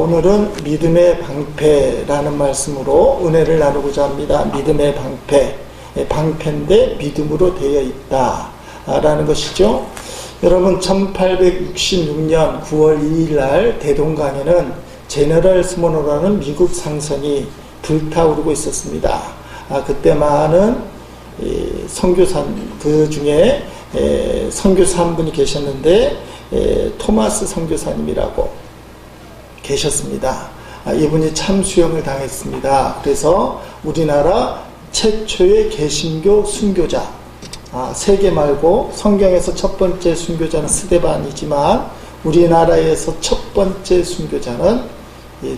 오늘은 믿음의 방패라는 말씀으로 은혜를 나누고자 합니다. 믿음의 방패, 방패인데 믿음으로 되어 있다 라는 것이죠. 여러분, 1866년 9월 2일 날 대동강에는 제너럴 스모너라는 미국 상선이 불타오르고 있었습니다. 그때 많은 선교사님, 그 중에 선교사 한 분이 계셨는데 토마스 선교사님이라고 계셨습니다. 이분이 참수형을 당했습니다. 그래서 우리나라 최초의 개신교 순교자, 세계 말고 성경에서 첫 번째 순교자는 스데반이지만 우리나라에서 첫 번째 순교자는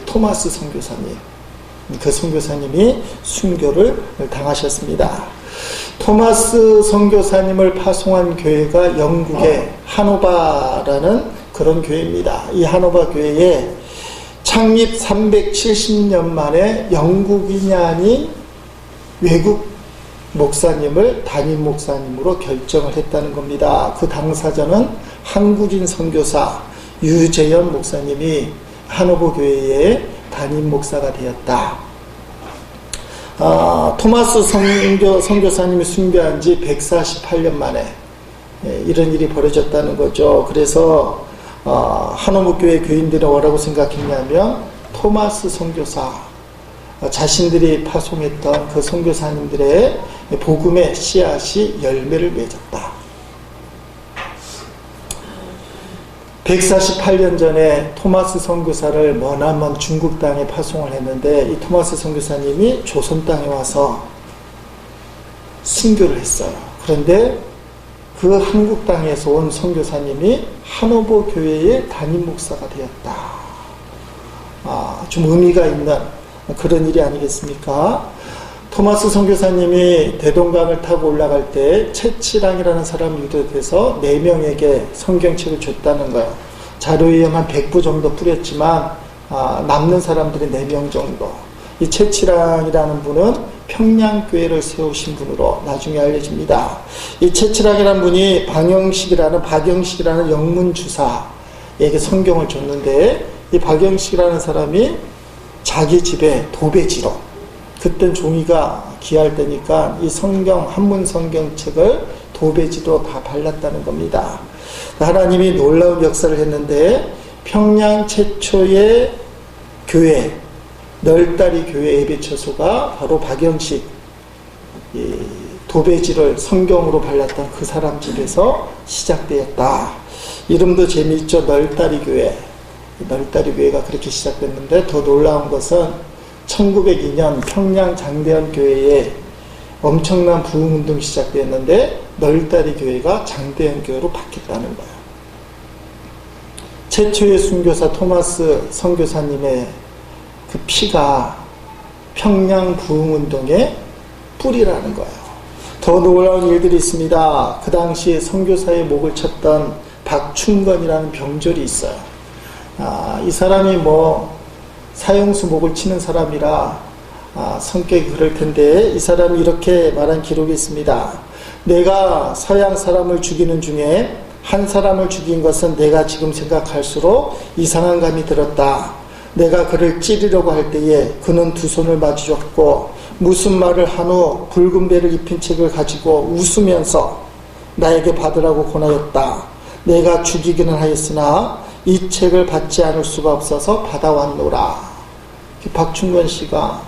토마스 선교사님, 그 선교사님이 순교를 당하셨습니다. 토마스 선교사님을 파송한 교회가 영국의 하노바라는 그런 교회입니다. 이 하노바 교회에 창립 370년 만에 영국인이 아닌 외국 목사님을 담임 목사님으로 결정을 했다는 겁니다. 그 당사자는 한국인 선교사 유재현 목사님이 하노바 교회의 담임 목사가 되었다. 토마스 선교사님이 순교한 지 148년 만에 이런 일이 벌어졌다는 거죠. 그래서 하노바 교회 교인들은 뭐라고 생각했냐면 토마스 선교사, 자신들이 파송했던 그 선교사님들의 복음의 씨앗이 열매를 맺었다. 148년 전에 토마스 선교사를 머나먼 중국 땅에 파송을 했는데 이 토마스 선교사님이 조선 땅에 와서 순교를 했어요. 그런데 그 한국 땅에서 온 선교사님이 하노바 교회의 담임 목사가 되었다. 좀 의미가 있는 그런 일이 아니겠습니까? 토마스 선교사님이 대동강을 타고 올라갈 때 채치랑이라는 사람이 유도돼서 4명에게 성경책을 줬다는 거예요. 자료에 한 100부 정도 뿌렸지만 남는 사람들이 4명 정도. 이 채치랑이라는 분은 평양교회를 세우신 분으로 나중에 알려집니다. 이 채치랑이라는 분이 박영식이라는 영문주사에게 성경을 줬는데 이 박영식이라는 사람이 자기 집에 도배지로, 그땐 종이가 귀할 때니까 이 성경, 한문 성경책을 도배지로 다 발랐다는 겁니다. 하나님이 놀라운 역사를 했는데 평양 최초의 교회, 널다리 교회 예배처소가 바로 박영식 도배지를 성경으로 발랐던 그 사람 집에서 시작되었다. 이름도 재미있죠. 널다리 교회. 널다리 교회가 그렇게 시작됐는데 더 놀라운 것은 1902년 평양 장대현 교회에 엄청난 부흥운동이 시작되었는데 널다리 교회가 장대현 교회로 바뀌었다는 거예요. 최초의 순교사 토마스 선교사님의 그 피가 평양 부흥운동의 뿌리라는 거예요. 더 놀라운 일들이 있습니다. 그 당시 선교사의 목을 쳤던 박충건이라는 병졸이 있어요. 이 사람이 사형수 목을 치는 사람이라 성격이 그럴 텐데 이 사람이 이렇게 말한 기록이 있습니다. 내가 서양 사람을 죽이는 중에 한 사람을 죽인 것은 내가 지금 생각할수록 이상한 감이 들었다. 내가 그를 찌르려고 할 때에 그는 두 손을 마주쳤고 무슨 말을 한 후 붉은 배를 입힌 책을 가지고 웃으면서 나에게 받으라고 권하였다. 내가 죽이기는 하였으나 이 책을 받지 않을 수가 없어서 받아왔노라. 박충건 씨가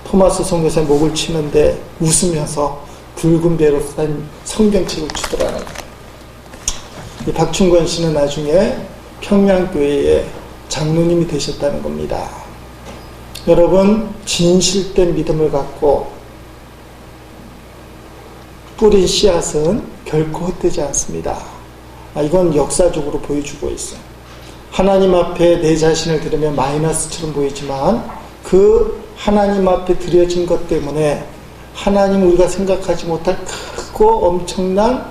토마스 선교사의 목을 치는데 웃으면서 붉은 배로 싼 성경책을 주더라는 거예요. 이 박충건 씨는 나중에 평양교회의 장로님이 되셨다는 겁니다. 여러분, 진실된 믿음을 갖고 뿌린 씨앗은 결코 헛되지 않습니다. 이건 역사적으로 보여주고 있어요. 하나님 앞에 내 자신을 드리면 마이너스처럼 보이지만 그 하나님 앞에 드려진 것 때문에 하나님 우리가 생각하지 못할 크고 엄청난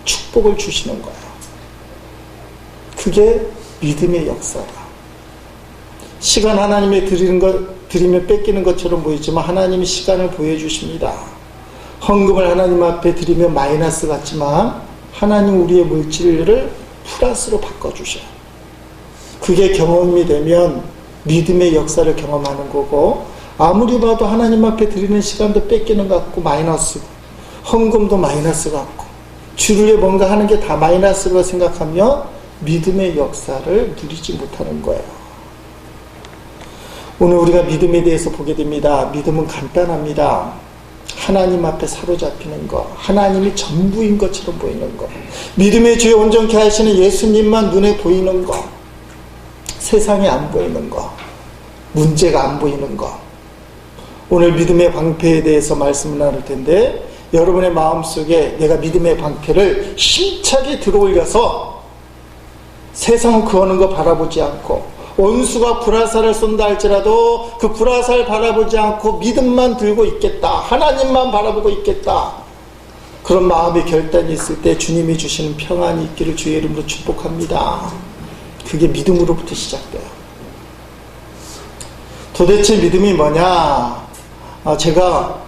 축복을 주시는 거예요. 그게 믿음의 역사다. 시간 하나님에 드리면 뺏기는 것처럼 보이지만 하나님이 시간을 보여주십니다. 헌금을 하나님 앞에 드리면 마이너스 같지만 하나님 우리의 물질을 플러스로 바꿔주셔요. 그게 경험이 되면 믿음의 역사를 경험하는 거고, 아무리 봐도 하나님 앞에 드리는 시간도 뺏기는 것 같고 마이너스고, 헌금도 마이너스 같고, 주를 위해 뭔가 하는 게 다 마이너스로 생각하며 믿음의 역사를 누리지 못하는 거예요. 오늘 우리가 믿음에 대해서 보게 됩니다. 믿음은 간단합니다. 하나님 앞에 사로잡히는 것, 하나님이 전부인 것처럼 보이는 것, 믿음의 주에 온전케 하시는 예수님만 눈에 보이는 것, 세상에 안 보이는 것, 문제가 안 보이는 것. 오늘 믿음의 방패에 대해서 말씀을 나눌 텐데, 여러분의 마음속에 내가 믿음의 방패를 힘차게 들어올려서 세상은 그어는 거 바라보지 않고, 원수가 불화살을 쏜다 할지라도 그 불화살 바라보지 않고 믿음만 들고 있겠다, 하나님만 바라보고 있겠다, 그런 마음의 결단이 있을 때 주님이 주시는 평안이 있기를 주의 이름으로 축복합니다. 그게 믿음으로부터 시작돼요. 도대체 믿음이 뭐냐? 제가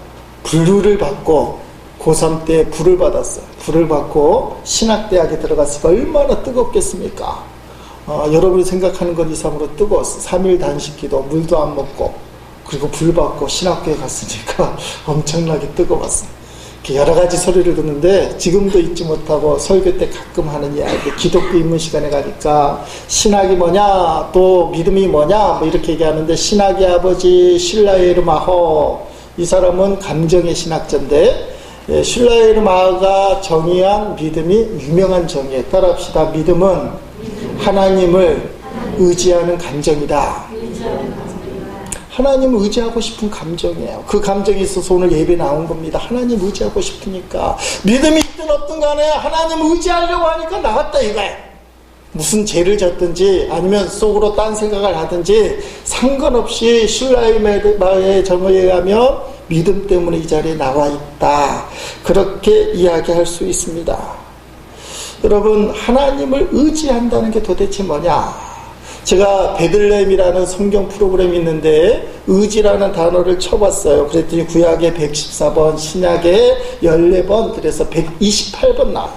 불을 받고 고3 때 불을 받았어요. 불을 받고 신학대학에 들어갔으니까 얼마나 뜨겁겠습니까? 여러분이 생각하는 것 이상으로 뜨거웠어. 3일 단식기도, 물도 안 먹고, 그리고 불 받고 신학교에 갔으니까 엄청나게 뜨거웠어. 여러 가지 소리를 듣는데 지금도 잊지 못하고 설교 때 가끔 하는 이야기, 기독교 입문 시간에 가니까 신학이 뭐냐, 또 믿음이 뭐냐, 뭐 이렇게 얘기하는데, 신학의 아버지 실라예르 마호, 이 사람은 감정의 신학자인데, 실라예르 마호가 정의한 믿음이 유명한 정의에 따라합시다. 믿음은 하나님을 의지하는 감정이다. 하나님을 의지하고 싶은 감정이에요. 그 감정이 있어서 오늘 예배 나온 겁니다. 하나님 의지하고 싶으니까. 믿음이 있든 없든 간에 하나님 의지하려고 하니까 나왔다 이거예요. 무슨 죄를 졌든지 아니면 속으로 딴 생각을 하든지 상관없이 신라의 정의에 의하면 믿음 때문에 이 자리에 나와 있다, 그렇게 이야기할 수 있습니다. 여러분, 하나님을 의지한다는 게 도대체 뭐냐? 제가 베들레헴이라는 성경 프로그램이 있는데 의지라는 단어를 쳐봤어요. 그랬더니 구약에 114번, 신약에 14번, 그래서 128번 나와요.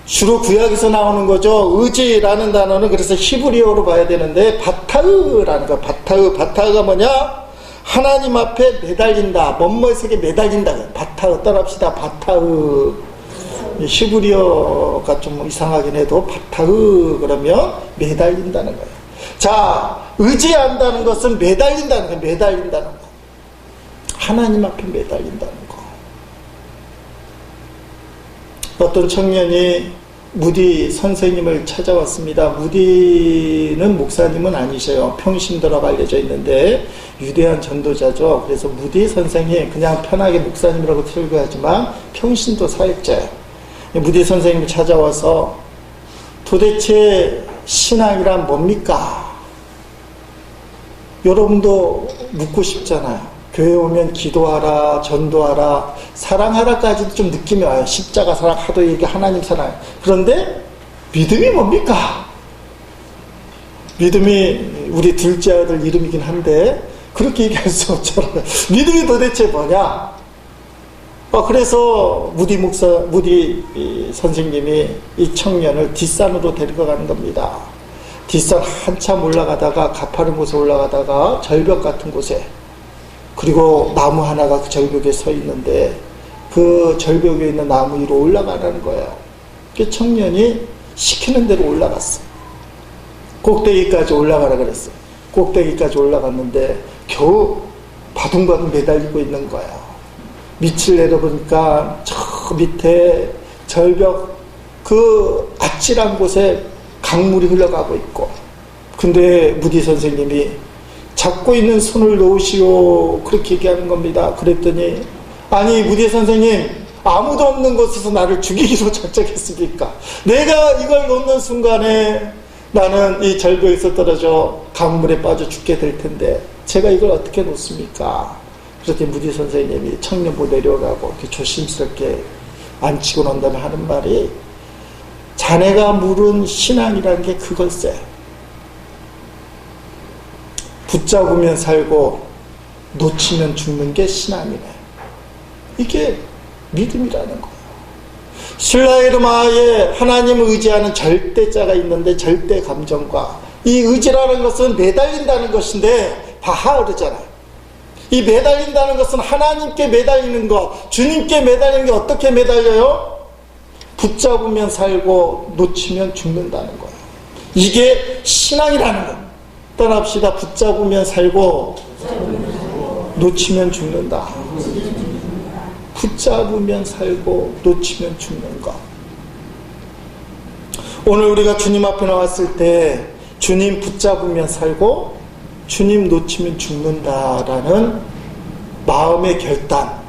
주로 구약에서 나오는 거죠. 의지라는 단어는 그래서 히브리어로 봐야 되는데 바타흐라는 거. 바타흐가 뭐냐? 하나님 앞에 매달린다, 뭐뭐의 세계에 매달린다. 바타흐 따라합시다. 바타흐. 히브리어가 좀 이상하긴 해도 바타흐 그러면 매달린다는 거예요. 자, 의지한다는 것은 매달린다는 거예요. 매달린다는 거. 하나님 앞에 매달린다는 거. 어떤 청년이 무디 선생님을 찾아왔습니다. 무디는 목사님은 아니셔요. 평신도라고 알려져 있는데 유대한 전도자죠. 그래서 무디 선생이 그냥 편하게 목사님이라고 설교하지만 평신도 사역자예요. 무디 선생님이 찾아와서 도대체 신앙이란 뭡니까? 여러분도 묻고 싶잖아요. 교회 오면 기도하라, 전도하라, 사랑하라까지도 좀 느낌이 와요. 십자가 사랑, 하도 얘기 하나님 사랑. 그런데 믿음이 뭡니까? 믿음이 우리 둘째 아들 이름이긴 한데 그렇게 얘기할 수 없잖아요. 믿음이 도대체 뭐냐? 그래서 무디 선생님이 이 청년을 뒷산으로 데려가는 겁니다. 뒷산 한참 올라가다가, 가파른 곳에 올라가다가 절벽 같은 곳에, 그리고 나무 하나가 그 절벽에 서 있는데 그 절벽 위에 있는 나무 위로 올라가라는 거예요. 그 청년이 시키는 대로 올라갔어. 꼭대기까지 올라가라 그랬어. 꼭대기까지 올라갔는데 겨우 바둥바둥 매달리고 있는 거예요. 밑을 내려보니까 저 밑에 절벽 그 아찔한 곳에 강물이 흘러가고 있고, 근데 무디 선생님이 잡고 있는 손을 놓으시오, 그렇게 얘기하는 겁니다. 그랬더니, 아니 무디 선생님, 아무도 없는 곳에서 나를 죽이기로 작정했습니까? 내가 이걸 놓는 순간에 나는 이 절벽에서 떨어져 강물에 빠져 죽게 될 텐데 제가 이걸 어떻게 놓습니까? 그렇게 무디 선생님이 청년부 내려가고 이렇게 조심스럽게 앉히고 난 다음에 하는 말이, 자네가 물은 신앙이라는 게 그걸세. 붙잡으면 살고 놓치면 죽는 게 신앙이네. 이게 믿음이라는 거예요. 실라에르마에 하나님을 의지하는 절대자가 있는데 절대 감정과 이 의지라는 것은 매달린다는 것인데 바하 그러잖아요. 이 매달린다는 것은 하나님께 매달리는 것, 주님께 매달리는 게 어떻게 매달려요? 붙잡으면 살고 놓치면 죽는다는 거예요. 이게 신앙이라는 거. 따라합시다. 붙잡으면 살고 놓치면 죽는다. 붙잡으면 살고 놓치면 죽는 것. 오늘 우리가 주님 앞에 나왔을 때 주님 붙잡으면 살고 주님 놓치면 죽는다라는 마음의 결단,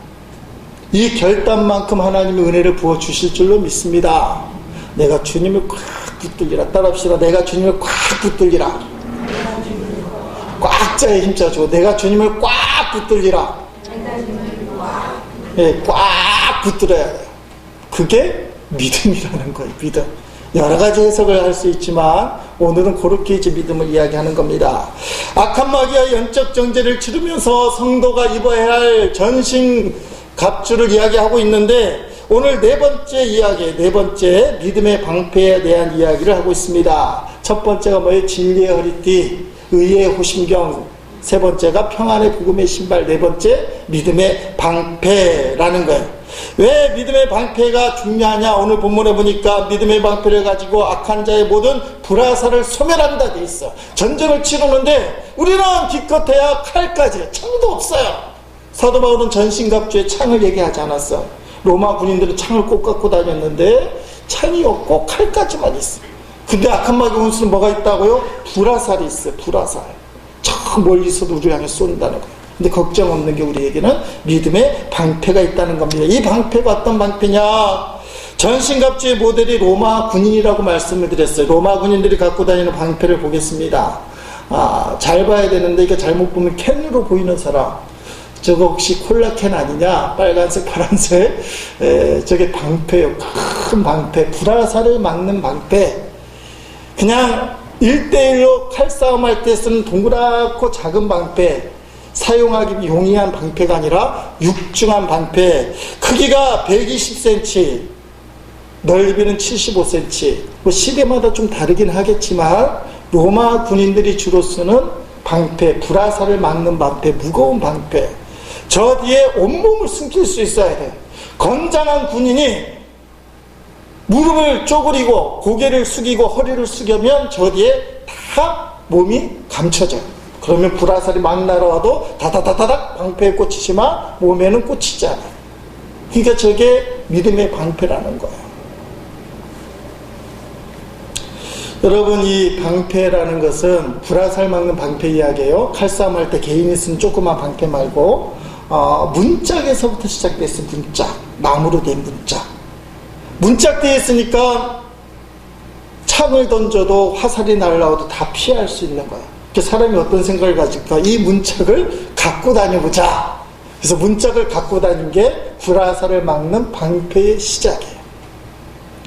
이 결단만큼 하나님의 은혜를 부어주실 줄로 믿습니다. 내가 주님을 꽉 붙들리라. 따라합시다. 내가 주님을 꽉 붙들리라. 꽉자에 힘짜주고 내가 주님을 꽉 붙들리라. 네, 꽉 붙들어야 돼요. 그게 믿음이라는 거예요. 믿음. 여러 가지 해석을 할 수 있지만 오늘은 그렇게 이제 믿음을 이야기하는 겁니다. 악한 마귀와 영적 정죄를 치르면서 성도가 입어야 할 전신 갑주를 이야기하고 있는데 오늘 네 번째 이야기, 네 번째 믿음의 방패에 대한 이야기를 하고 있습니다. 첫 번째가 뭐예요? 진리의 허리띠, 의의 호심경. 세 번째가 평안의 복음의 신발. 네 번째 믿음의 방패라는 거예요. 왜 믿음의 방패가 중요하냐? 오늘 본문에 보니까 믿음의 방패를 가지고 악한 자의 모든 불화살을 소멸한다 돼 있어. 전쟁을 치르는데 우리는 기껏해야 칼까지, 창도 없어요. 사도 바울은 전신갑주에 창을 얘기하지 않았어. 로마 군인들은 창을 꼭 갖고 다녔는데 창이 없고 칼까지만 있어. 근데 악한 마귀 원수는 뭐가 있다고요? 불화살이 있어요. 불화살. 저 멀리서도 우리를 향해 쏜다는 거예요. 근데 걱정 없는 게 우리에게는 믿음의 방패가 있다는 겁니다. 이 방패가 어떤 방패냐? 전신갑주의 모델이 로마 군인이라고 말씀을 드렸어요. 로마 군인들이 갖고 다니는 방패를 보겠습니다. 잘 봐야 되는데 이거 잘못 보면 캔으로 보이는 사람, 저거 혹시 콜라캔 아니냐? 빨간색, 파란색. 저게 방패예요. 큰 방패. 불화살을 막는 방패. 그냥 1대1로 칼싸움 할 때 쓰는 동그랗고 작은 방패, 사용하기 용이한 방패가 아니라 육중한 방패. 크기가 120cm, 넓이는 75cm. 뭐 시대마다 좀 다르긴 하겠지만 로마 군인들이 주로 쓰는 방패, 불화살을 막는 방패, 무거운 방패. 저 뒤에 온몸을 숨길 수 있어야 돼요. 건장한 군인이 무릎을 쪼그리고 고개를 숙이고 허리를 숙이면 저 뒤에 다 몸이 감춰져요. 그러면 불화살이 막 날아와도 다다다다닥 방패에 꽂히지만 몸에는 꽂히지 않아요. 그러니까 저게 믿음의 방패라는 거예요. 여러분, 이 방패라는 것은 불화살 막는 방패 이야기예요. 칼싸움 할 때 개인이 쓰는 조그만 방패 말고 문짝에서부터 시작됐어요. 문짝, 나무로 된 문짝. 문짝 되어 있으니까 창을 던져도 화살이 날라와도 다 피할 수 있는 거예요. 사람이 어떤 생각을 가질까? 이 문짝을 갖고 다녀보자. 그래서 문짝을 갖고 다닌 게 불화살을 막는 방패의 시작이에요.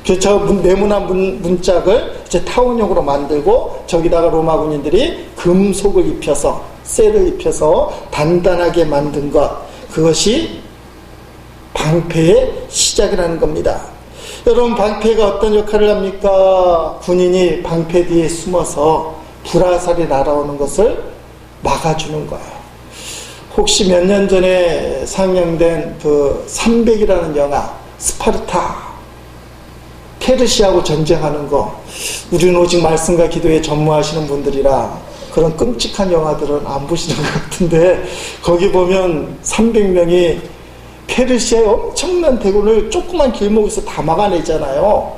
그래서 네모난 문짝을 이제 타원형으로 만들고 저기다가 로마 군인들이 금속을 입혀서, 쇠를 입혀서 단단하게 만든 것, 그것이 방패의 시작이라는 겁니다. 여러분, 방패가 어떤 역할을 합니까? 군인이 방패 뒤에 숨어서 불화살이 날아오는 것을 막아주는 거예요. 혹시 몇 년 전에 상영된 그 300이라는 영화, 스파르타, 페르시아하고 전쟁하는 거, 우리는 오직 말씀과 기도에 전무하시는 분들이라 그런 끔찍한 영화들은 안 보시는 것 같은데, 거기 보면 300명이 페르시아의 엄청난 대군을 조그만 길목에서 다 막아내잖아요.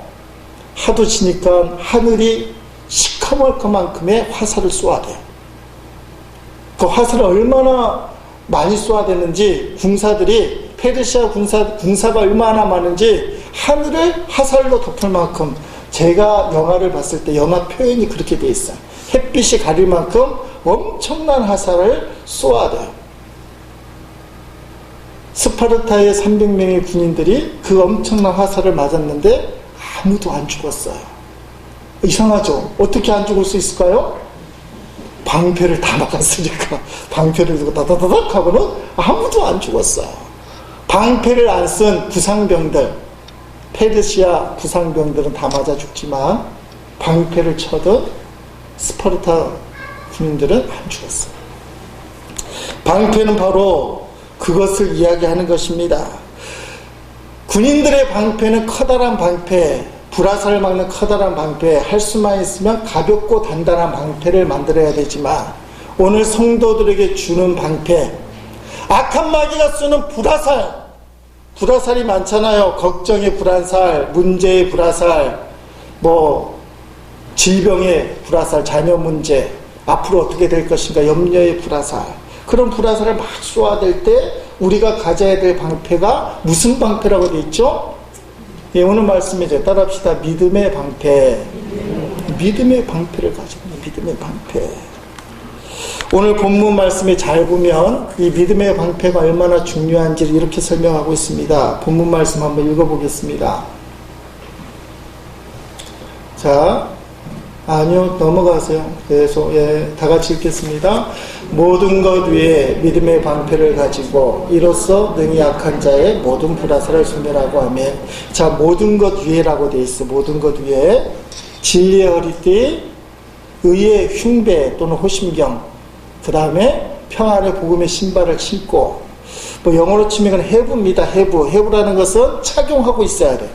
하도 지니까 하늘이 시커멀커만큼의 화살을 쏘아대요. 그 화살을 얼마나 많이 쏘아대는지, 군사들이, 페르시아 군사가 얼마나 많은지 하늘을 화살로 덮을 만큼, 제가 영화를 봤을 때 영화 표현이 그렇게 돼 있어요. 햇빛이 가릴 만큼 엄청난 화살을 쏘아대요. 스파르타의 300명의 군인들이 그 엄청난 화살을 맞았는데 아무도 안 죽었어요. 이상하죠? 어떻게 안 죽을 수 있을까요? 방패를 다 막았으니까. 방패를 두고 다다다닥 하고는 아무도 안 죽었어요. 방패를 안 쓴 부상병들, 페르시아 구상병들은 다 맞아 죽지만 방패를 쳐든 스파르타 군인들은 안 죽었어요. 방패는 바로 그것을 이야기하는 것입니다. 군인들의 방패는 커다란 방패, 불화살을 막는 커다란 방패, 할 수만 있으면 가볍고 단단한 방패를 만들어야 되지만 오늘 성도들에게 주는 방패, 악한 마귀가 쏘는 불화살이 많잖아요. 걱정의 불화살, 문제의 불화살, 질병의 불화살, 자녀 문제, 앞으로 어떻게 될 것인가, 염려의 불화살. 그런 불화살을 막 쏘아댈 때 우리가 가져야 될 방패가 무슨 방패라고 되어 있죠? 예, 오늘 말씀이죠. 따라합시다. 믿음의 방패. 믿음의 방패를 가지고 있는 믿음의 방패. 오늘 본문 말씀에 잘 보면 이 믿음의 방패가 얼마나 중요한지를 이렇게 설명하고 있습니다. 본문 말씀 한번 읽어보겠습니다. 자, 아니요, 넘어가세요. 그래서 다 같이 읽겠습니다. 모든 것 위에 믿음의 방패를 가지고 이로써 능히 약한 자의 모든 불화살을 소멸하고 하며, 자, 모든 것 위에라고 되어 있어. 모든 것 위에 진리의 허리띠, 의의 흉배 또는 호심경, 그 다음에 평안의 복음의 신발을 신고, 영어로 치면 해부입니다. 해부라는 것은 착용하고 있어야 돼.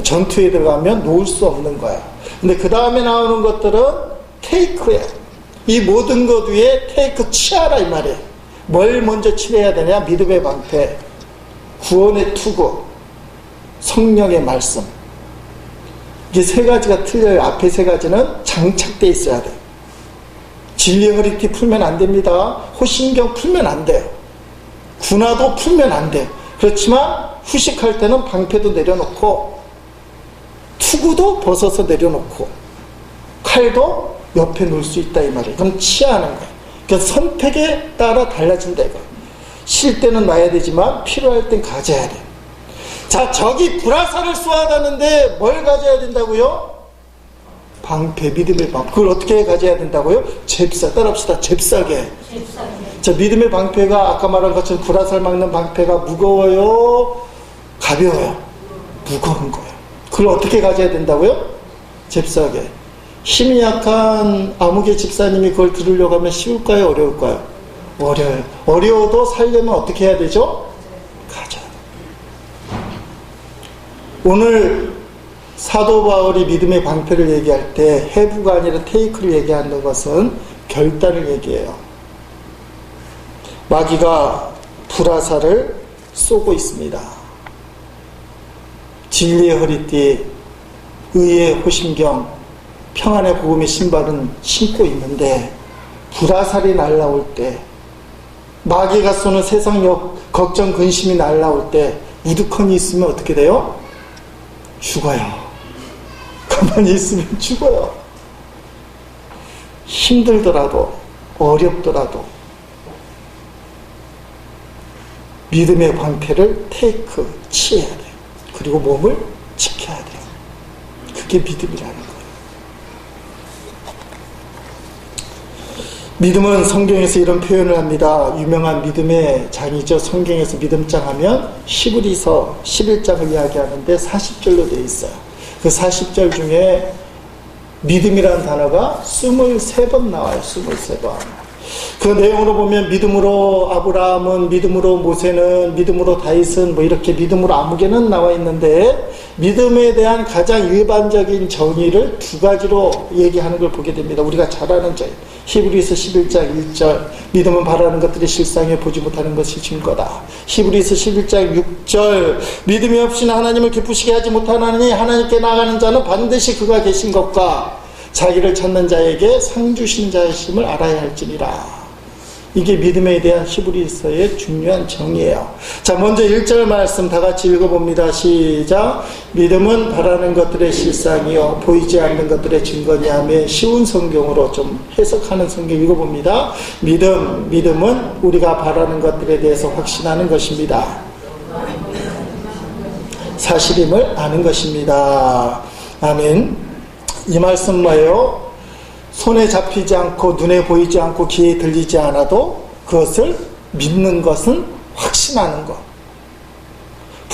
전투에 들어가면 놓을 수 없는 거야. 근데 그 다음에 나오는 것들은 테이크예요. 이 모든 것 위에 테이크 치아라 이 말이에요. 뭘 먼저 치러야 되냐? 믿음의 방패, 구원의 투구, 성령의 말씀. 이게 세 가지가 틀려요. 앞에 세 가지는 장착되어 있어야 돼요. 진리의 허리띠 풀면 안 됩니다. 호신경 풀면 안 돼요. 군화도 풀면 안 돼요. 그렇지만 후식할 때는 방패도 내려놓고 투구도 벗어서 내려놓고 칼도 옆에 놓을 수 있다 이 말이에요. 그럼 치하는 거예요. 그러니까 선택에 따라 달라진다 이거예요. 쉴 때는 놔야 되지만 필요할 땐 가져야 돼요. 자, 적이 불화살을 쏘아가는데 뭘 가져야 된다고요? 방패, 믿음의 방패. 그걸 어떻게 가져야 된다고요? 잽싸, 따라합시다. 잽싸게. 자, 믿음의 방패가 아까 말한 것처럼 불화살 막는 방패가 무거워요? 가벼워요? 무거운 거예요. 그걸 어떻게 가져야 된다고요? 잽싸게. 힘이 약한 아무개 집사님이 그걸 들으려고 하면 쉬울까요? 어려울까요? 어려워요. 어려워도 살려면 어떻게 해야 되죠? 가져야 돼요. 오늘 사도 바울이 믿음의 방패를 얘기할 때 해부가 아니라 테이크를 얘기하는 것은 결단을 얘기해요. 마귀가 불화살을 쏘고 있습니다. 진리의 허리띠, 의의 호심경, 평안의 복음의 신발은 신고 있는데 불화살이 날라올 때, 마귀가 쏘는 세상 걱정 근심이 날라올 때 우두커니 있으면 어떻게 돼요? 죽어요. 가만히 있으면 죽어요. 힘들더라도 어렵더라도 믿음의 방패를 테이크 치해야 돼요. 그리고 몸을 지켜야 돼요. 그게 믿음이라는 거예요. 믿음은 성경에서 이런 표현을 합니다. 유명한 믿음의 장이죠. 성경에서 믿음장 하면 히브리서 11장을 이야기하는데 40절로 되어 있어요. 그 40절 중에 믿음이라는 단어가 23번 나와요. 23번. 그 내용으로 보면 믿음으로 아브라함은, 믿음으로 모세는, 믿음으로 다윗은, 이렇게 믿음으로 아무개는 나와 있는데, 믿음에 대한 가장 일반적인 정의를 두 가지로 얘기하는 걸 보게 됩니다. 우리가 잘 아는 절, 히브리서 11장 1절, 믿음은 바라는 것들이 실상에 보지 못하는 것이 증거다. 히브리서 11장 6절, 믿음이 없이는 하나님을 기쁘시게 하지 못하나니 하나님께 나아가는 자는 반드시 그가 계신 것과 자기를 찾는 자에게 상 주신 자이심을 알아야 할지니라. 이게 믿음에 대한 히브리서의 중요한 정의예요. 자, 먼저 1절 말씀 다 같이 읽어봅니다. 시작. 믿음은 바라는 것들의 실상이요 보이지 않는 것들의 증거니 하며, 쉬운 성경으로 좀 해석하는 성경 읽어봅니다. 믿음은 우리가 바라는 것들에 대해서 확신하는 것입니다. 사실임을 아는 것입니다. 아멘. 이 말씀 뭐예요? 손에 잡히지 않고 눈에 보이지 않고 귀에 들리지 않아도 그것을 믿는 것은 확신하는 것.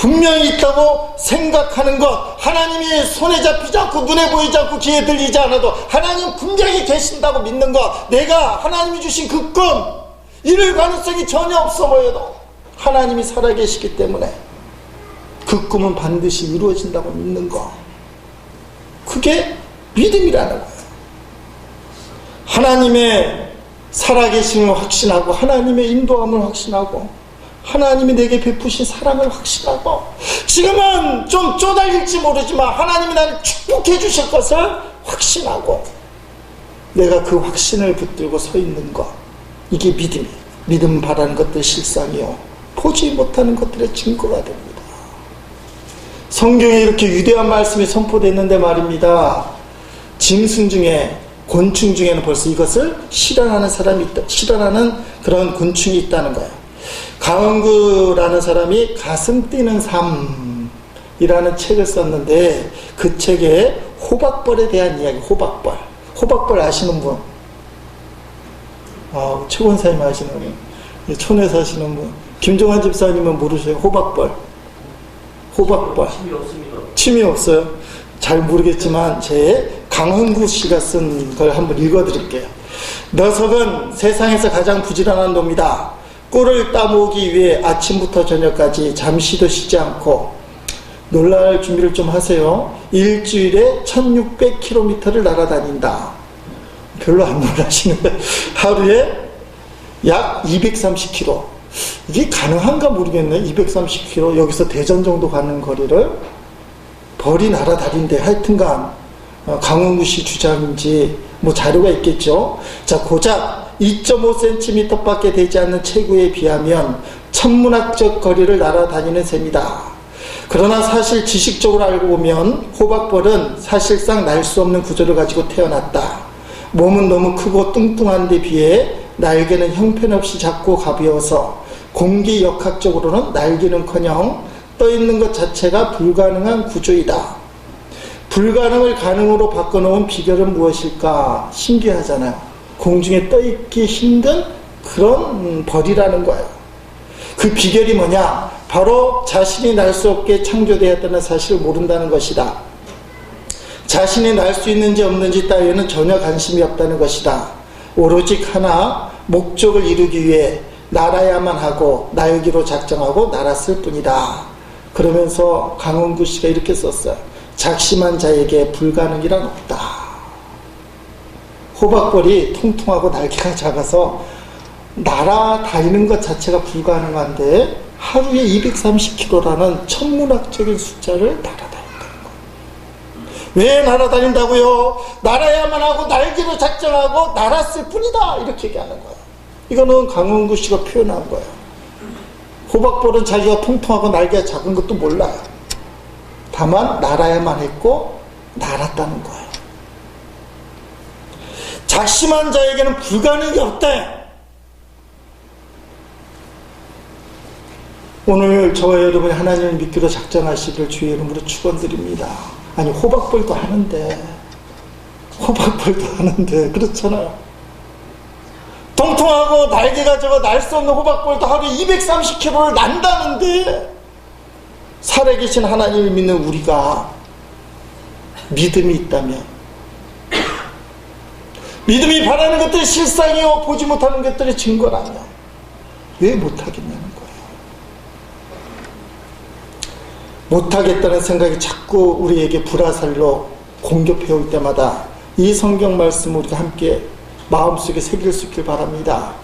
분명히 있다고 생각하는 것, 하나님이 손에 잡히지 않고 눈에 보이지 않고 귀에 들리지 않아도 하나님 분명히 계신다고 믿는 것, 내가 하나님이 주신 그 꿈 이룰 가능성이 전혀 없어 보여도 하나님이 살아계시기 때문에 그 꿈은 반드시 이루어진다고 믿는 것, 그게 믿음이라는 거예요. 하나님의 살아계심을 확신하고 하나님의 인도함을 확신하고 하나님이 내게 베푸신 사랑을 확신하고, 지금은 좀 쪼달릴지 모르지만 하나님이 나를 축복해 주실 것을 확신하고 내가 그 확신을 붙들고 서 있는 것, 이게 믿음이에요. 믿음 바라는 것들 실상이요 보지 못하는 것들의 증거가 됩니다. 성경에 이렇게 위대한 말씀이 선포됐는데 말입니다, 짐승 중에, 곤충 중에는 벌써 이것을 실현하는 사람이 있다, 실현하는 그런 곤충이 있다는 거예요. 강원구라는 사람이 가슴 뛰는 삶이라는 책을 썼는데 그 책에 호박벌에 대한 이야기, 호박벌 아시는 분? 최 권사님 아시는 분, 촌에 사시는 분, 김종환 집사님은 모르세요? 호박벌. 침이 없습니다. 침이 없어요? 잘 모르겠지만 제 강흥구 씨가 쓴 걸 한번 읽어드릴게요. 녀석은 세상에서 가장 부지런한 놈이다. 꿀을 따모으기 위해 아침부터 저녁까지 잠시도 쉬지 않고, 놀랄 준비를 좀 하세요. 일주일에 1600km를 날아다닌다. 별로 안 놀라시는데 하루에 약 230km. 이게 가능한가 모르겠네. 230km, 여기서 대전 정도 가는 거리를 벌이 날아다닌대. 하여튼간 강원구시 주장인지 뭐 자료가 있겠죠. 자, 고작 2.5cm 밖에 되지 않는 체구에 비하면 천문학적 거리를 날아다니는 셈이다. 그러나 사실 지식적으로 알고 보면 호박벌은 사실상 날 수 없는 구조를 가지고 태어났다. 몸은 너무 크고 뚱뚱한 데 비해 날개는 형편없이 작고 가벼워서 공기역학적으로는 날기는커녕 떠있는 것 자체가 불가능한 구조이다. 불가능을 가능으로 바꿔놓은 비결은 무엇일까? 신기하잖아요. 공중에 떠있기 힘든 그런 벌이라는 거예요. 그 비결이 뭐냐? 바로 자신이 날 수 없게 창조되었다는 사실을 모른다는 것이다. 자신이 날 수 있는지 없는지 따위에는 전혀 관심이 없다는 것이다. 오로지 하나, 목적을 이루기 위해 날아야만 하고 날기로 작정하고 날았을 뿐이다. 그러면서 강원구 씨가 이렇게 썼어요. 작심한 자에게 불가능이란 없다. 호박벌이 통통하고 날개가 작아서 날아다니는 것 자체가 불가능한데 하루에 230km라는 천문학적인 숫자를 날아다닌다는 거예요. 왜 날아다닌다고요? 날아야만 하고 날개로 작정하고 날았을 뿐이다, 이렇게 얘기하는 거예요. 이거는 강원구 씨가 표현한 거예요. 호박벌은 자기가 통통하고 날개가 작은 것도 몰라요. 다만 날아야만 했고 날았다는 거예요. 작심한 자에게는 불가능이 없대. 오늘 저와 여러분이 하나님을 믿기로 작정하시기를 주의 이름으로 축원드립니다. 아니, 호박벌도 하는데 그렇잖아요. 통통하고 날개가 적어 날 수 없는 호박벌도 하루에 230km를 난다는데, 살아계신 하나님을 믿는 우리가 믿음이 있다면, 믿음이 바라는 것들이 실상이요 보지 못하는 것들이 증거라면 왜 못하겠냐는 거예요. 못하겠다는 생각이 자꾸 우리에게 불화살로 공격해 올 때마다 이 성경 말씀을 우리가 함께 마음속에 새길 수 있길 바랍니다.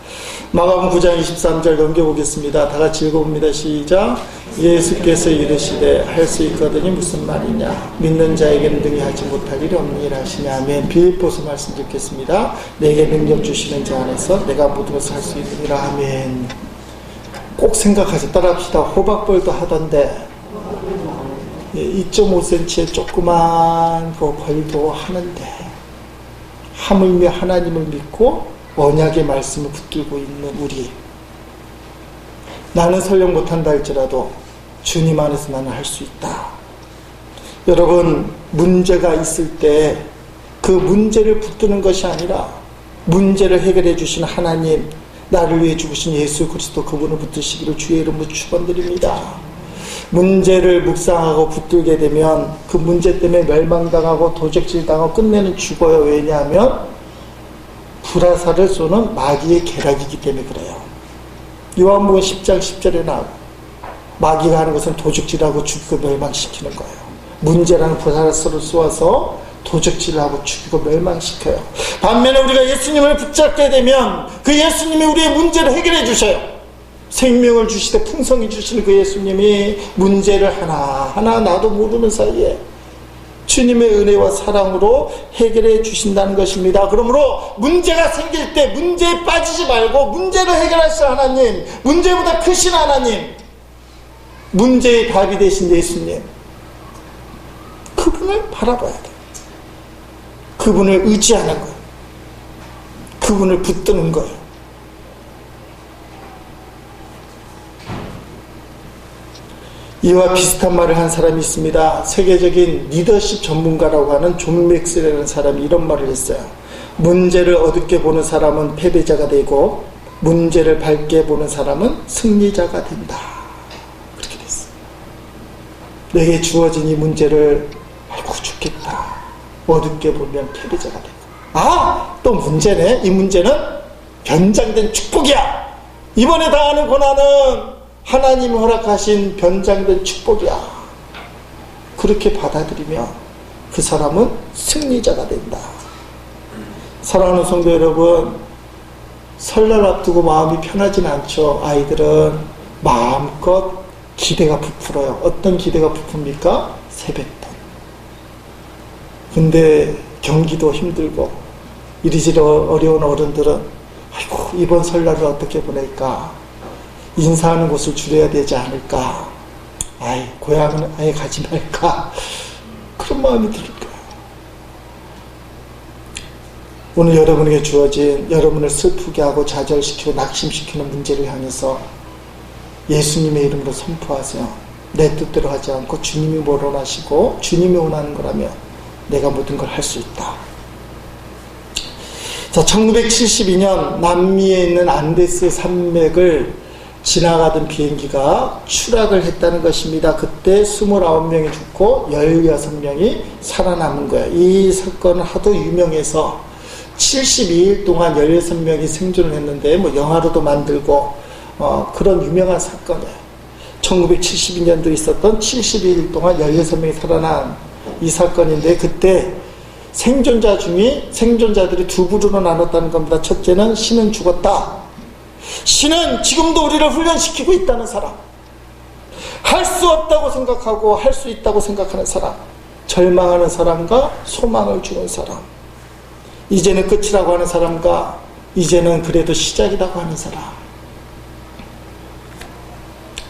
마가복음 9장 23절 넘겨보겠습니다. 다 같이 읽어봅니다. 시작. 예수께서 이르시되 할 수 있거든이 무슨 말이냐? 믿는 자에게는 능히 하지 못할 일이 없느니라 하시냐. 아멘. 빌립보서 말씀 듣겠습니다. 내게 능력 주시는 자 안에서 내가 모든 것을 할 수 있느니라. 아멘. 꼭 생각하세요. 따라합시다. 호박벌도 하던데 2.5cm의 조그만 그 벌도 하는데, 하물며 하나님을 믿고 언약의 말씀을 붙들고 있는 우리, 나는 설령 못한다 할지라도 주님 안에서 나는 할 수 있다. 여러분, 문제가 있을 때 그 문제를 붙드는 것이 아니라 문제를 해결해 주신 하나님, 나를 위해 죽으신 예수 그리스도, 그분을 붙드시기를 주의 이름으로 축원드립니다. 문제를 묵상하고 붙들게 되면 그 문제 때문에 멸망당하고 도적질당하고 끝내는 죽어요. 왜냐하면 불화살을 쏘는 마귀의 계략이기 때문에 그래요. 요한복음 10장 10절에 나오고 마귀가 하는 것은 도적질하고 죽이고 멸망시키는 거예요. 문제라는 불화살을 쏘아서 도적질을 하고 죽이고 멸망시켜요. 반면에 우리가 예수님을 붙잡게 되면 그 예수님이 우리의 문제를 해결해 주셔요. 생명을 주시되 풍성히 주시는 그 예수님이 문제를 하나하나 나도 모르는 사이에 주님의 은혜와 사랑으로 해결해 주신다는 것입니다. 그러므로 문제가 생길 때 문제에 빠지지 말고 문제를 해결하실 하나님, 문제보다 크신 하나님, 문제의 답이 되신 예수님, 그분을 바라봐야 돼요. 그분을 의지하는 거예요. 그분을 붙드는 거예요. 이와 비슷한 말을 한 사람이 있습니다. 세계적인 리더십 전문가라고 하는 존 맥스라는 사람이 이런 말을 했어요. 문제를 어둡게 보는 사람은 패배자가 되고 문제를 밝게 보는 사람은 승리자가 된다. 그렇게 됐어요. 내게 주어진 이 문제를 아이고 죽겠다. 어둡게 보면 패배자가 되고 또 문제네. 이 문제는 변장된 축복이야. 이번에 당하는 고난은 하나님이 허락하신 변장된 축복이야. 그렇게 받아들이면 그 사람은 승리자가 된다. 사랑하는 성도 여러분, 설날 앞두고 마음이 편하진 않죠. 아이들은 마음껏 기대가 부풀어요. 어떤 기대가 부풉니까? 세뱃돈. 근데 경기도 힘들고 이리저리 어려운 어른들은 아이고 이번 설날을 어떻게 보낼까? 인사하는 곳을 줄여야 되지 않을까? 고향은 아예 가지 말까? 그런 마음이 들 거예요. 오늘 여러분에게 주어진 여러분을 슬프게 하고 좌절시키고 낙심시키는 문제를 향해서 예수님의 이름으로 선포하세요. 내 뜻대로 하지 않고 주님이 뭘 원하시고 주님이 원하는 거라면 내가 모든 걸 할 수 있다. 자, 1972년 남미에 있는 안데스 산맥을 지나가던 비행기가 추락을 했다는 것입니다. 그때 29명이 죽고 16명이 살아남은 거예요. 이 사건은 하도 유명해서 72일 동안 16명이 생존을 했는데 영화로도 만들고 그런 유명한 사건이에요. 1972년도에 있었던 72일 동안 16명이 살아난 이 사건인데 그때 생존자들이 두 부류로 나눴다는 겁니다. 첫째는 신은 죽었다. 신은 지금도 우리를 훈련시키고 있다는 사람, 할 수 없다고 생각하고 할 수 있다고 생각하는 사람, 절망하는 사람과 소망을 주는 사람, 이제는 끝이라고 하는 사람과 이제는 그래도 시작이라고 하는 사람,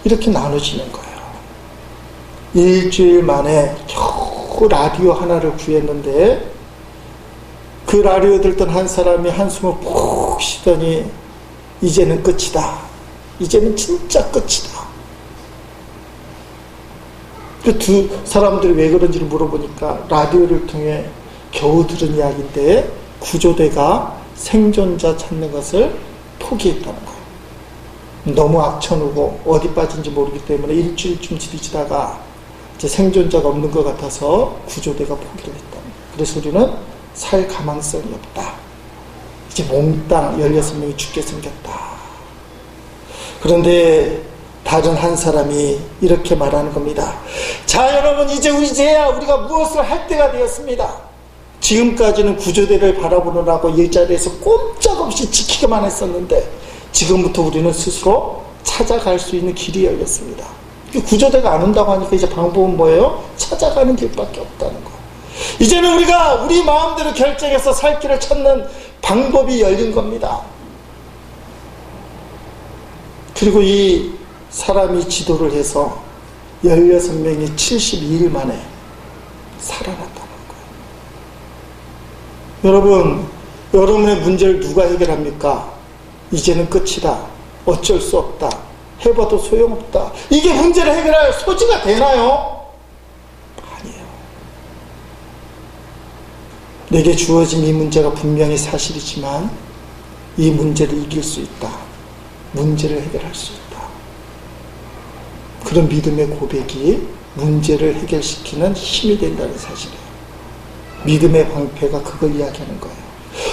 이렇게 나눠지는 거예요. 일주일 만에 겨우 라디오 하나를 구했는데 그 라디오 들던 한 사람이 한숨을 푹 쉬더니 이제는 끝이다. 이제는 진짜 끝이다. 그 두 사람들이 왜 그런지를 물어보니까 라디오를 통해 겨우 들은 이야기인데 구조대가 생존자 찾는 것을 포기했다는 거예요. 너무 악천후고 어디 빠진지 모르기 때문에 일주일쯤 지지다가 이제 생존자가 없는 것 같아서 구조대가 포기를 했다는 거예요. 그래서 우리는 살 가망성이 없다. 이제 몽땅 16명이 죽게 생겼다. 그런데 다른 한 사람이 이렇게 말하는 겁니다. 자, 여러분, 이제야 우리가 무엇을 할 때가 되었습니다. 지금까지는 구조대를 바라보느라고 일자리에서 꼼짝없이 지키기만 했었는데 지금부터 우리는 스스로 찾아갈 수 있는 길이 열렸습니다. 구조대가 안 온다고 하니까 이제 방법은 뭐예요? 찾아가는 길밖에 없다는 거. 이제는 우리가 우리 마음대로 결정해서 살 길을 찾는 방법이 열린 겁니다. 그리고 이 사람이 지도를 해서 16명이 72일 만에 살아났다는 거예요. 여러분, 여러분의 문제를 누가 해결합니까? 이제는 끝이다. 어쩔 수 없다. 해봐도 소용없다. 이게 문제를 해결할 소지가 되나요? 아니에요. 내게 주어진 이 문제가 분명히 사실이지만 이 문제를 이길 수 있다. 문제를 해결할 수 있다. 그런 믿음의 고백이 문제를 해결시키는 힘이 된다는 사실이에요. 믿음의 방패가 그걸 이야기하는 거예요.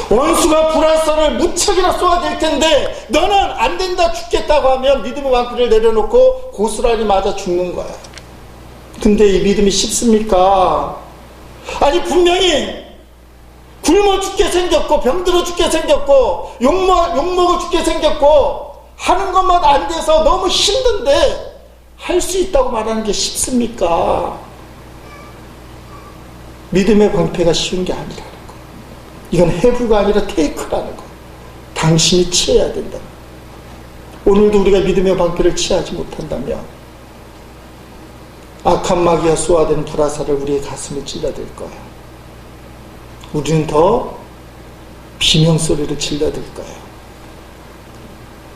원수가 불화살을 무척이나 쏘아댈 텐데 너는 안 된다, 죽겠다고 하면 믿음의 방패를 내려놓고 고스란히 맞아 죽는 거야. 근데 이 믿음이 쉽습니까? 아니, 분명히 굶어 죽게 생겼고 병들어 죽게 생겼고 욕먹어 죽게 생겼고 하는 것만 안 돼서 너무 힘든데 할 수 있다고 말하는 게 쉽습니까? 믿음의 방패가 쉬운 게 아니라는 거예요. 이건 해부가 아니라 테이크라는 거예요. 당신이 취해야 된다. 오늘도 우리가 믿음의 방패를 취하지 못한다면 악한 마귀가 쏘아대는 불화살을 우리의 가슴에 찔러댈 거예요. 우리는 더 비명소리를 질러댈 거예요.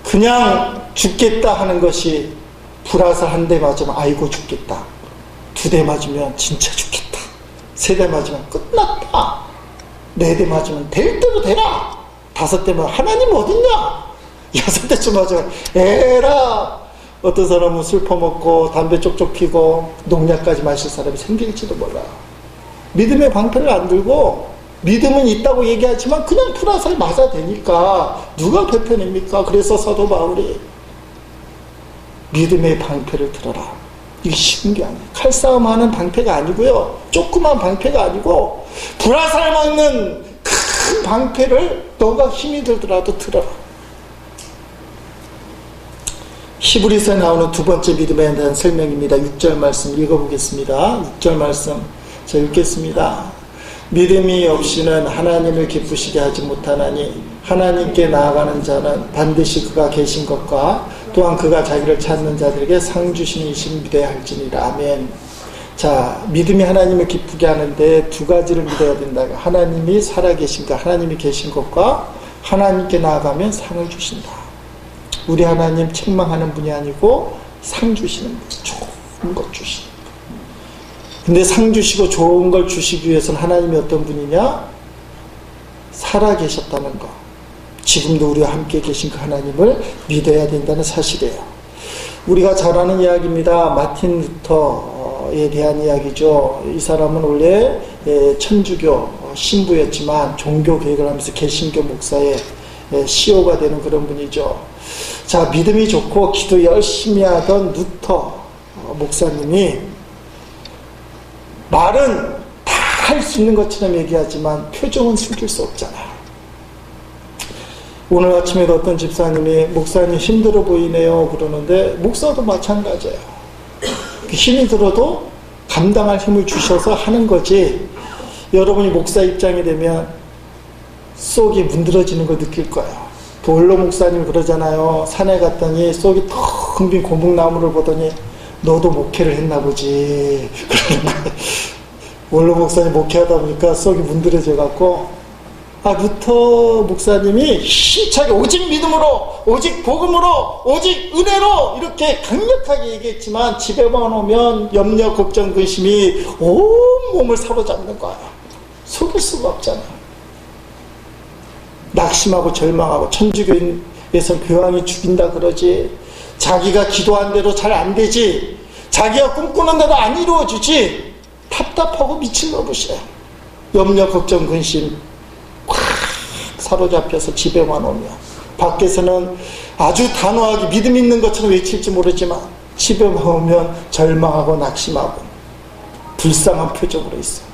그냥 죽겠다 하는 것이 불화살 한 대 맞으면 아이고 죽겠다, 2대 맞으면 진짜 죽겠다, 3대 맞으면 끝났다, 4대 맞으면 될 대로 되라, 5대면 하나님 어딨냐, 6대쯤 맞으면 에라. 어떤 사람은 술 퍼먹고 담배 쪽쪽 피고 농약까지 마실 사람이 생길지도 몰라요. 믿음의 방패를 안 들고 믿음은 있다고 얘기하지만 그냥 불화살 맞아 되니까 누가 베껴냅니까? 그래서 사도 바울이 믿음의 방패를 들어라. 이게 쉬운 게 아니에요. 칼싸움하는 방패가 아니고요, 조그만 방패가 아니고 불화살 먹는 큰 방패를 너가 힘이 들더라도 들어라. 히브리서에 나오는 두 번째 믿음에 대한 설명입니다. 6절 말씀 읽어보겠습니다. 6절 말씀 자 읽겠습니다. 믿음이 없이는 하나님을 기쁘시게 하지 못하나니 하나님께 나아가는 자는 반드시 그가 계신 것과 또한 그가 자기를 찾는 자들에게 상 주시는 이심 믿어야 할지니라. 아멘. 자, 믿음이 하나님을 기쁘게 하는데 두 가지를 믿어야 된다. 하나님이 살아계신가, 하나님이 계신 것과 하나님께 나아가면 상을 주신다. 우리 하나님 책망하는 분이 아니고 상 주시는 분, 좋은 것 주시는 분. 근데 상 주시고 좋은 걸 주시기 위해서는 하나님이 어떤 분이냐? 살아계셨다는 것. 지금도 우리와 함께 계신 그 하나님을 믿어야 된다는 사실이에요. 우리가 잘 아는 이야기입니다. 마틴 루터에 대한 이야기죠. 이 사람은 원래 천주교 신부였지만 종교 개혁을 하면서 개신교 목사의 CEO가 되는 그런 분이죠. 자, 믿음이 좋고 기도 열심히 하던 루터 목사님이 말은 다 할 수 있는 것처럼 얘기하지만 표정은 숨길 수 없잖아요. 오늘 아침에도 어떤 집사님이 목사님 힘들어 보이네요 그러는데 목사도 마찬가지예요. 힘이 들어도 감당할 힘을 주셔서 하는 거지, 여러분이 목사 입장이 되면 속이 문드러지는 걸 느낄 거예요. 원로 목사님 그러잖아요. 산에 갔더니 속이 텅 빈 고목나무를 보더니 너도 목회를 했나 보지 그러는 거예요. 원로 목사님 목회하다 보니까 속이 문드러져 갖고, 루터 목사님이 힘차게 오직 믿음으로, 오직 복음으로, 오직 은혜로 이렇게 강력하게 얘기했지만 집에만 오면 염려, 걱정, 근심이 온 몸을 사로잡는 거예요. 속일 수가 없잖아요. 낙심하고 절망하고, 천주교인에서 교황이 죽인다 그러지, 자기가 기도한 대로 잘 안 되지, 자기가 꿈꾸는 대로 안 이루어지지, 답답하고 미친 노릇이에요. 염려, 걱정, 근심 꽉 사로잡혀서 집에만 오면, 밖에서는 아주 단호하게 믿음 있는 것처럼 외칠지 모르지만 집에만 오면 절망하고 낙심하고 불쌍한 표정으로 있어요.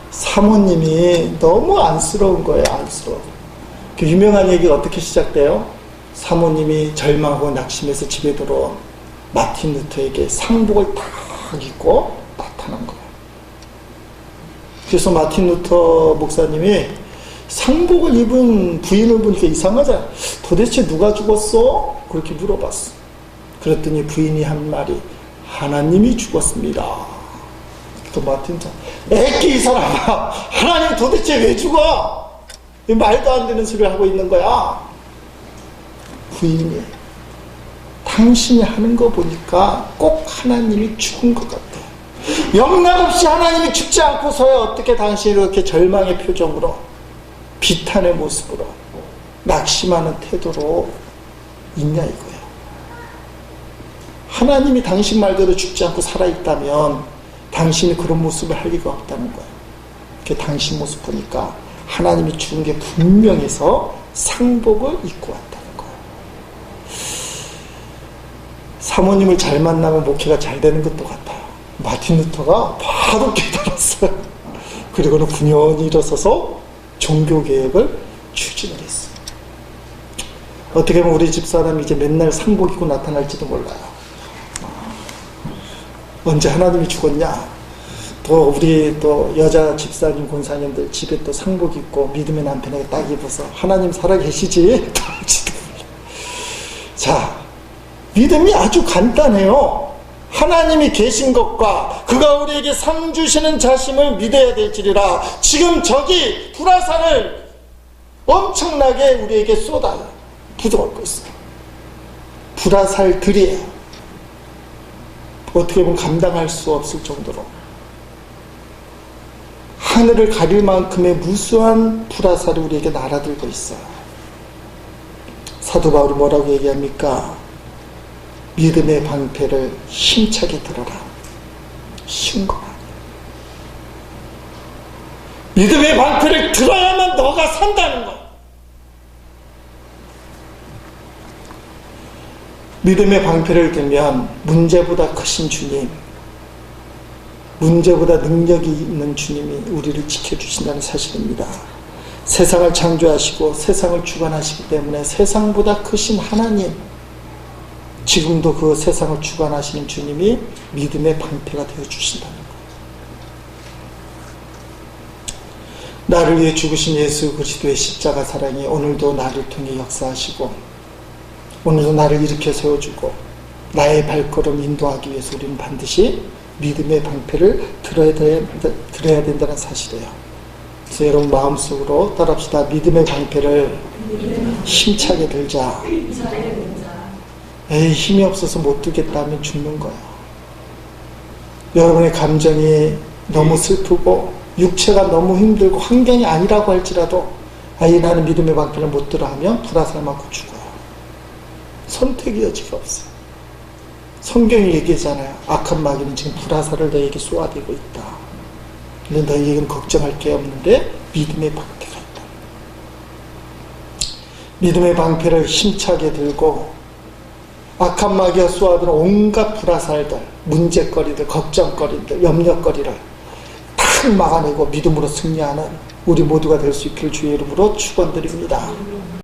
사모님이 너무 안쓰러운 거예요. 안쓰러워. 그 유명한 얘기가 어떻게 시작돼요? 사모님이 절망하고 낙심해서 집에 들어온 마틴 루터에게 상복을 딱 입고 나타난 거예요. 그래서 마틴 루터 목사님이 상복을 입은 부인을 보니까 이상하잖아. 도대체 누가 죽었어? 그렇게 물어봤어. 그랬더니 부인이 한 말이, 하나님이 죽었습니다. 또 마틴 자, 애끼 이 사람아, 하나님 도대체 왜 죽어? 말도 안 되는 소리를 하고 있는 거야. 부인이, 당신이 하는 거 보니까 꼭 하나님이 죽은 것 같아. 영락없이 하나님이 죽지 않고서야 어떻게 당신이 이렇게 절망의 표정으로, 비탄의 모습으로, 낙심하는 태도로 있냐 이거예요. 하나님이 당신 말대로 죽지 않고 살아있다면 당신이 그런 모습을 할 리가 없다는 거예요. 그 당신 모습 보니까 하나님이 죽은 게 분명해서 상복을 입고 왔다는 거예요. 사모님을 잘 만나면 목회가 잘 되는 것도 같아요. 마틴 루터가 바로 깨달았어요. 그리고는 9년이 일어서서 종교개혁을 추진을 했어요. 어떻게 보면 우리 집사람이 이제 맨날 상복 입고 나타날지도 몰라요. 언제 하나님이 죽었냐? 또 우리 또 여자 집사님 권사님들 집에 또 상복 입고 믿음의 남편에게 딱 입어서 하나님 살아계시지? 자, 믿음이 아주 간단해요. 하나님이 계신 것과 그가 우리에게 상 주시는 자심을 믿어야 될지리라. 지금 적이 불화살을 엄청나게 우리에게 쏟아요. 부정하고 있어요. 불화살들이에요. 어떻게 보면 감당할 수 없을 정도로 하늘을 가릴 만큼의 무수한 불화살이 우리에게 날아들고 있어요. 사도 바울이 뭐라고 얘기합니까? 믿음의 방패를 힘차게 들어라. 쉬운 거 아니에요. 믿음의 방패를 들어야만 너가 산다는 거. 믿음의 방패를 들면 문제보다 크신 주님, 문제보다 능력이 있는 주님이 우리를 지켜주신다는 사실입니다. 세상을 창조하시고 세상을 주관하시기 때문에 세상보다 크신 하나님, 지금도 그 세상을 주관하시는 주님이 믿음의 방패가 되어주신다는 거예요. 나를 위해 죽으신 예수 그리스도의 십자가 사랑이 오늘도 나를 통해 역사하시고 오늘도 나를 일으켜 세워주고 나의 발걸음 인도하기 위해서 우리는 반드시 믿음의 방패를 들어야 된다는 사실이에요. 그래서 여러분 마음속으로 따라합시다. 믿음의 방패를 힘차게 들자. 에이, 힘이 없어서 못 들겠다면 죽는 거예요. 여러분의 감정이 너무 슬프고 육체가 너무 힘들고 환경이 아니라고 할지라도 아예 나는 믿음의 방패를 못 들어 하면 불화살 맞고 죽어요. 선택의 여지가 없어요. 성경이 얘기하잖아요. 악한 마귀는 지금 불화살을 너에게 쏘아대고 있다. 근데 너에게는 걱정할 게 없는데 믿음의 방패가 있다. 믿음의 방패를 힘차게 들고 악한 마귀가 쏘아드는 온갖 불화살들, 문제거리들, 걱정거리들, 염려거리를 탁 막아내고 믿음으로 승리하는 우리 모두가 될 수 있기를 주의 이름으로 축원드립니다.